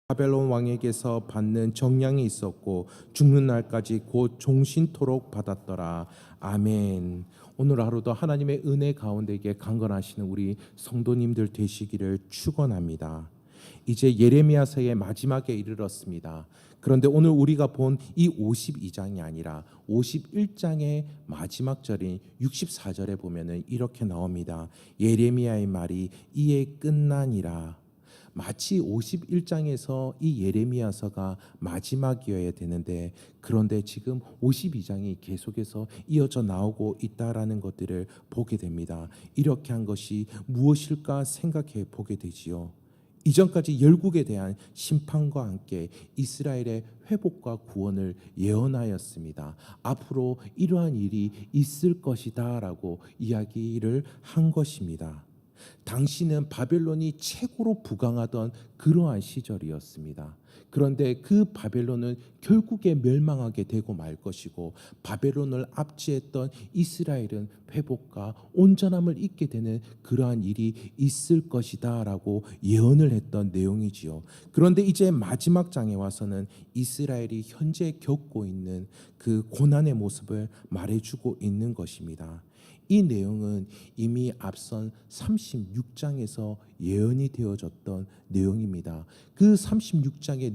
바벨론 왕에게서 받는 정량이 있었고 죽는 날까지 곧 종신토록 받았더라. 아멘. 오늘 하루도 하나님의 은혜 가운데에 강건하시는 우리 성도님들 되시기를 축원합니다. 이제 예레미야서의 마지막에 이르렀습니다. 그런데 오늘 우리가 본 이 52장이 아니라 51장의 마지막 절인 64절에 보면은 이렇게 나옵니다. 예레미야의 말이 이에 끝나니라. 마치 51장에서 이 예레미야서가 마지막이어야 되는데, 그런데 지금 52장이 계속해서 이어져 나오고 있다라는 것들을 보게 됩니다. 이렇게 한 것이 무엇일까 생각해 보게 되지요. 이전까지 열국에 대한 심판과 함께 이스라엘의 회복과 구원을 예언하였습니다. 앞으로 이러한 일이 있을 것이다 라고 이야기를 한 것입니다. 당시는 바벨론이 최고로 부강하던 그러한 시절이었습니다. 그런데 그 바벨론은 결국에 멸망하게 되고 말 것이고, 바벨론을 압제했던 이스라엘은 회복과 온전함을 잊게 되는 그러한 일이 있을 것이다 라고 예언을 했던 내용이지요. 그런데 이제 마지막 장에 와서는 이스라엘이 현재 겪고 있는 그 고난의 모습을 말해주고 있는 것입니다. 이 내용은 이미 앞선 36장에서 예언이 되어졌던 내용입니다. 그 36장의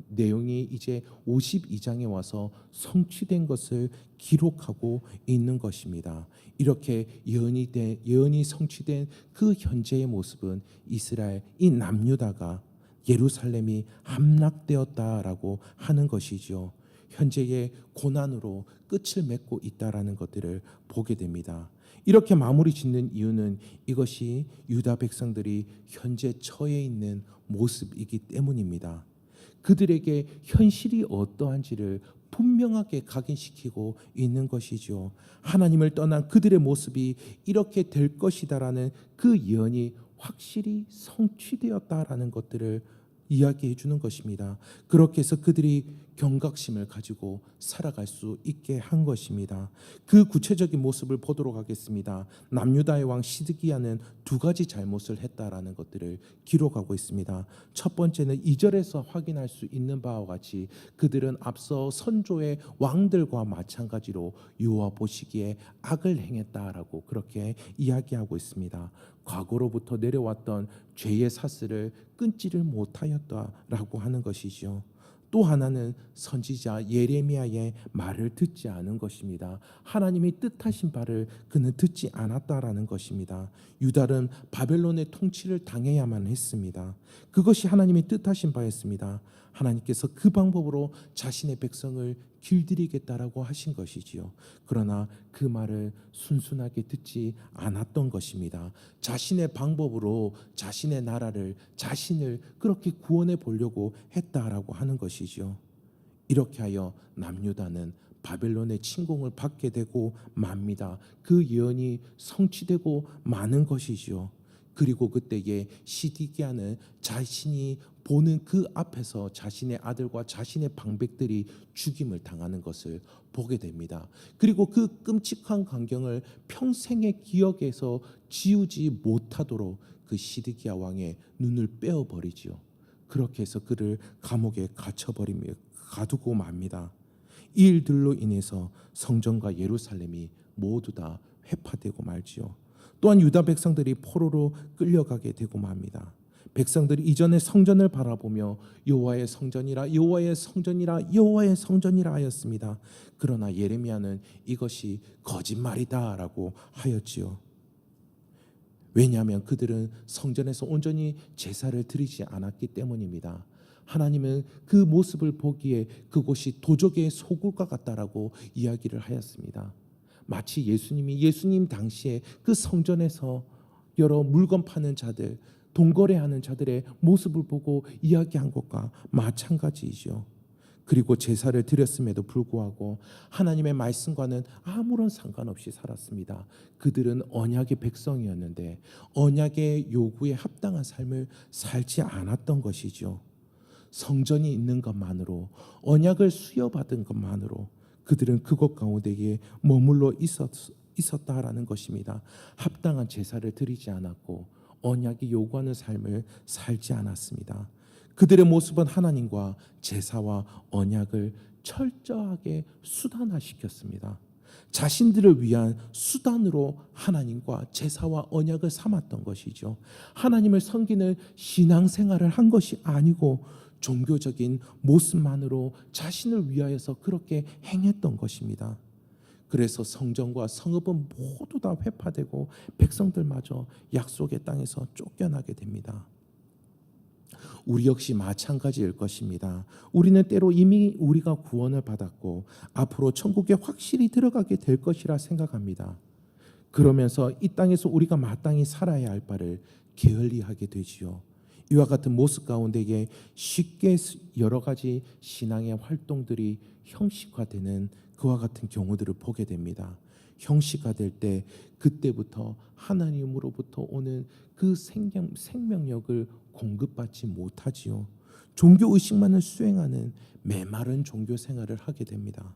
내용이 이제 52장에 와서 성취된 것을 기록하고 있는 것입니다. 이렇게 예언이 성취된 그 현재의 모습은 이스라엘, 이 남유다가 예루살렘이 함락되었다라고 하는 것이죠. 현재의 고난으로 끝을 맺고 있다라는 것들을 보게 됩니다. 이렇게 마무리 짓는 이유는 이것이 유다 백성들이 현재 처해 있는 모습이기 때문입니다. 그들에게 현실이 어떠한지를 분명하게 각인시키고 있는 것이죠. 하나님을 떠난 그들의 모습이 이렇게 될 것이다라는 그 예언이 확실히 성취되었다라는 것들을 이야기해 주는 것입니다. 그렇게 해서 그들이 경각심을 가지고 살아갈 수 있게 한 것입니다. 그 구체적인 모습을 보도록 하겠습니다. 남유다의 왕 시드기야는 두 가지 잘못을 했다라는 것들을 기록하고 있습니다. 첫 번째는 2절에서 확인할 수 있는 바와 같이 그들은 앞서 선조의 왕들과 마찬가지로 여호와 보시기에 악을 행했다라고 그렇게 이야기하고 있습니다. 과거로부터 내려왔던 죄의 사슬을 끊지를 못하였다라고 하는 것이죠. 또 하나는 선지자 예레미야의 말을 듣지 않은 것입니다. 하나님이 뜻하신 바를 그는 듣지 않았다라는 것입니다. 유다는 바벨론의 통치를 당해야만 했습니다. 그것이 하나님이 뜻하신 바였습니다. 하나님께서 그 방법으로 자신의 백성을 길들이겠다라고 하신 것이지요. 그러나 그 말을 순순하게 듣지 않았던 것입니다. 자신의 방법으로 자신의 나라를, 자신을 그렇게 구원해 보려고 했다라고 하는 것이지요. 이렇게 하여 남유다는 바벨론의 침공을 받게 되고 맙니다. 그 예언이 성취되고 마는 것이지요. 그리고 그때에 시드기야는 자신이 보는 그 앞에서 자신의 아들과 자신의 방백들이 죽임을 당하는 것을 보게 됩니다. 그리고 그 끔찍한 광경을 평생의 기억에서 지우지 못하도록 그 시드기야 왕의 눈을 빼어버리지요. 그렇게 해서 그를 감옥에 갇혀버리며 가두고 맙니다. 이 일들로 인해서 성전과 예루살렘이 모두 다 회파되고 말지요. 또한 유다 백성들이 포로로 끌려가게 되고 맙니다. 백성들이 이전에 성전을 바라보며 여호와의 성전이라, 여호와의 성전이라, 여호와의 성전이라 하였습니다. 그러나 예레미야는 이것이 거짓말이다라고 하였지요. 왜냐하면 그들은 성전에서 온전히 제사를 드리지 않았기 때문입니다. 하나님은 그 모습을 보기에 그곳이 도적의 소굴과 같다라고 이야기를 하였습니다. 마치 예수님 당시에 그 성전에서 여러 물건 파는 자들, 돈거래하는 자들의 모습을 보고 이야기한 것과 마찬가지이죠. 그리고 제사를 드렸음에도 불구하고 하나님의 말씀과는 아무런 상관없이 살았습니다. 그들은 언약의 백성이었는데 언약의 요구에 합당한 삶을 살지 않았던 것이죠. 성전이 있는 것만으로, 언약을 수여받은 것만으로 그들은 그것 가운데에 머물러 있었다라는 것입니다. 합당한 제사를 드리지 않았고 언약이 요구하는 삶을 살지 않았습니다. 그들의 모습은 하나님과 제사와 언약을 철저하게 수단화시켰습니다. 자신들을 위한 수단으로 하나님과 제사와 언약을 삼았던 것이죠. 하나님을 섬기는 신앙생활을 한 것이 아니고 종교적인 모습만으로 자신을 위하여서 그렇게 행했던 것입니다. 그래서 성전과 성읍은 모두 다 회파되고 백성들마저 약속의 땅에서 쫓겨나게 됩니다. 우리 역시 마찬가지일 것입니다. 우리는 때로 이미 우리가 구원을 받았고 앞으로 천국에 확실히 들어가게 될 것이라 생각합니다. 그러면서 이 땅에서 우리가 마땅히 살아야 할 바를 게을리하게 되지요. 이와 같은 모습 가운데에 쉽게 여러 가지 신앙의 활동들이 형식화되는 그와 같은 경우들을 보게 됩니다. 형식화될 때 그때부터 하나님으로부터 오는 그 생명력을 공급받지 못하지요. 종교의식만을 수행하는 메마른 종교 생활을 하게 됩니다.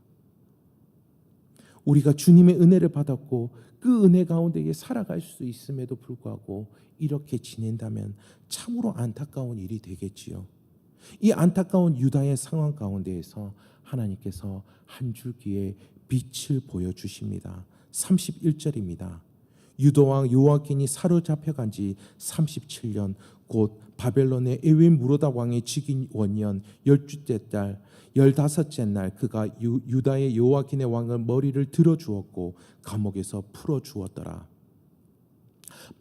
우리가 주님의 은혜를 받았고 그 은혜 가운데에 살아갈 수 있음에도 불구하고 이렇게 지낸다면 참으로 안타까운 일이 되겠지요. 이 안타까운 유다의 상황 가운데에서 하나님께서 한 줄기의 빛을 보여주십니다. 31절입니다. 유다왕 요아긴이 사로잡혀간 지 37년 곧 바벨론의 에윈 무로다 왕의 즉위 원년 10주째 달 15째 날 그가 유다의 요아긴의 왕을 머리를 들어주었고 감옥에서 풀어주었더라.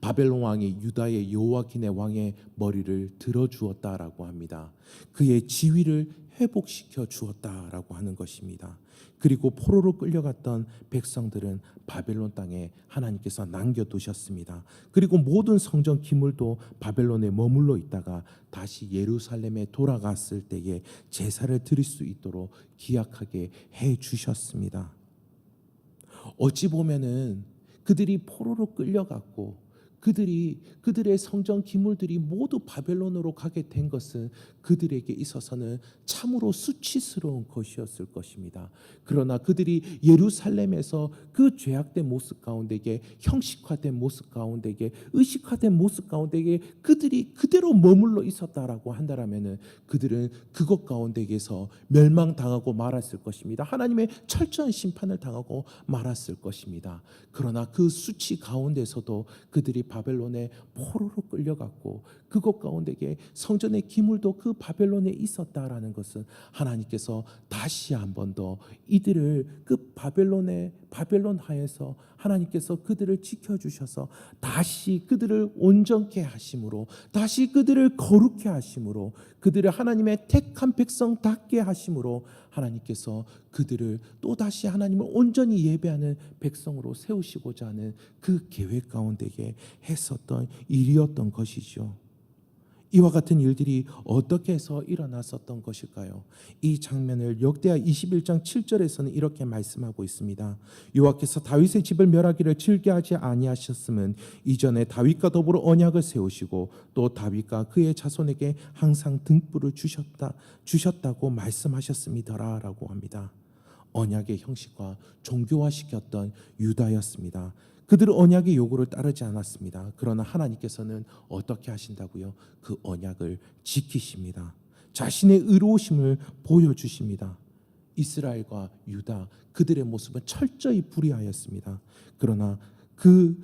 바벨론 왕이 유다의 요아긴의 왕의 머리를 들어주었다라고 합니다. 그의 지위를 회복시켜 주었다라고 하는 것입니다. 그리고 포로로 끌려갔던 백성들은 바벨론 땅에 하나님께서 남겨두셨습니다. 그리고 모든 성전 기물도 바벨론에 머물러 있다가 다시 예루살렘에 돌아갔을 때에 제사를 드릴 수 있도록 기약하게 해 주셨습니다. 어찌 보면은 그들이 포로로 끌려갔고 그들의 성전 기물들이 모두 바벨론으로 가게 된 것은 그들에게 있어서는 참으로 수치스러운 것이었을 것입니다. 그러나 그들이 예루살렘에서 그 죄악된 모습 가운데에 형식화된 모습 가운데에 의식화된 모습 가운데에 그들이 그대로 머물러 있었다라고 한다라면은 그들은 그것 가운데에서 멸망당하고 말았을 것입니다. 하나님의 철저한 심판을 당하고 말았을 것입니다. 그러나 그 수치 가운데서도 그들이 바벨론에 포로로 끌려갔고 그것 가운데에 성전의 기물도 그 바벨론에 있었다라는 것은 하나님께서 다시 한 번 더 이들을 그 바벨론 하에서 하나님께서 그들을 지켜주셔서 다시 그들을 온전케 하심으로 다시 그들을 거룩케 하심으로 그들을 하나님의 택한 백성답게 하심으로 하나님께서 그들을 또다시 하나님을 온전히 예배하는 백성으로 세우시고자 하는 그 계획 가운데에 했었던 일이었던 것이죠. 이와 같은 일들이 어떻게 해서 일어났었던 것일까요? 이 장면을 역대하 21장 7절에서는 이렇게 말씀하고 있습니다. 여호와께서 다윗의 집을 멸하기를 즐겨하지 아니하셨음은 이전에 다윗과 더불어 언약을 세우시고 또 다윗과 그의 자손에게 항상 등불을 주셨다고 말씀하셨음이더라라고 합니다. 언약의 형식과 종교화시켰던 유다였습니다. 그들은 언약의 요구를 따르지 않았습니다. 그러나 하나님께서는 어떻게 하신다고요? 그 언약을 지키십니다. 자신의 의로우심을 보여주십니다. 이스라엘과 유다 그들의 모습은 철저히 불의하였습니다. 그러나 그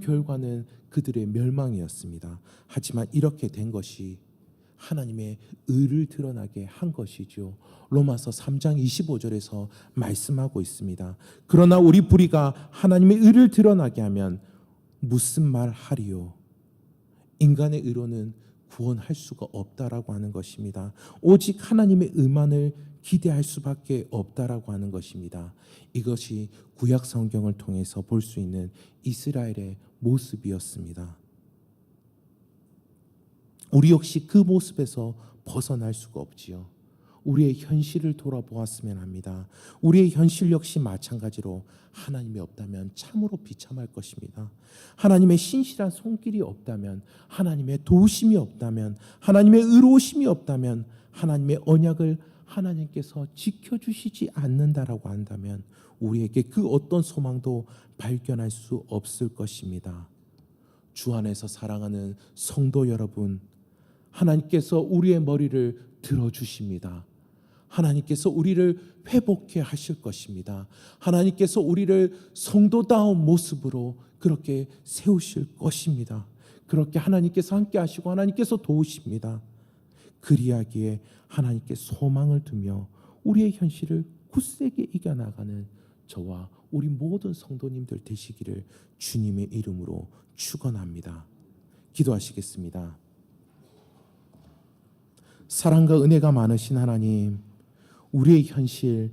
결과는 그들의 멸망이었습니다. 하지만 이렇게 된 것이 하나님의 의를 드러나게 한 것이죠. 로마서 3장 25절에서 말씀하고 있습니다. 그러나 우리 불의가 하나님의 의를 드러나게 하면 무슨 말 하리요? 인간의 의로는 구원할 수가 없다라고 하는 것입니다. 오직 하나님의 의만을 기대할 수밖에 없다라고 하는 것입니다. 이것이 구약 성경을 통해서 볼 수 있는 이스라엘의 모습이었습니다. 우리 역시 그 모습에서 벗어날 수가 없지요. 우리의 현실을 돌아보았으면 합니다. 우리의 현실 역시 마찬가지로 하나님이 없다면 참으로 비참할 것입니다. 하나님의 신실한 손길이 없다면, 하나님의 도우심이 없다면, 하나님의 의로우심이 없다면, 하나님의 언약을 하나님께서 지켜주시지 않는다라고 한다면 우리에게 그 어떤 소망도 발견할 수 없을 것입니다. 주 안에서 사랑하는 성도 여러분, 하나님께서 우리의 머리를 들어주십니다. 하나님께서 우리를 회복해 하실 것입니다. 하나님께서 우리를 성도다운 모습으로 그렇게 세우실 것입니다. 그렇게 하나님께서 함께 하시고 하나님께서 도우십니다. 그리하기에 하나님께 소망을 두며 우리의 현실을 굳세게 이겨나가는 저와 우리 모든 성도님들 되시기를 주님의 이름으로 축원합니다. 기도하시겠습니다. 사랑과 은혜가 많으신 하나님, 우리의 현실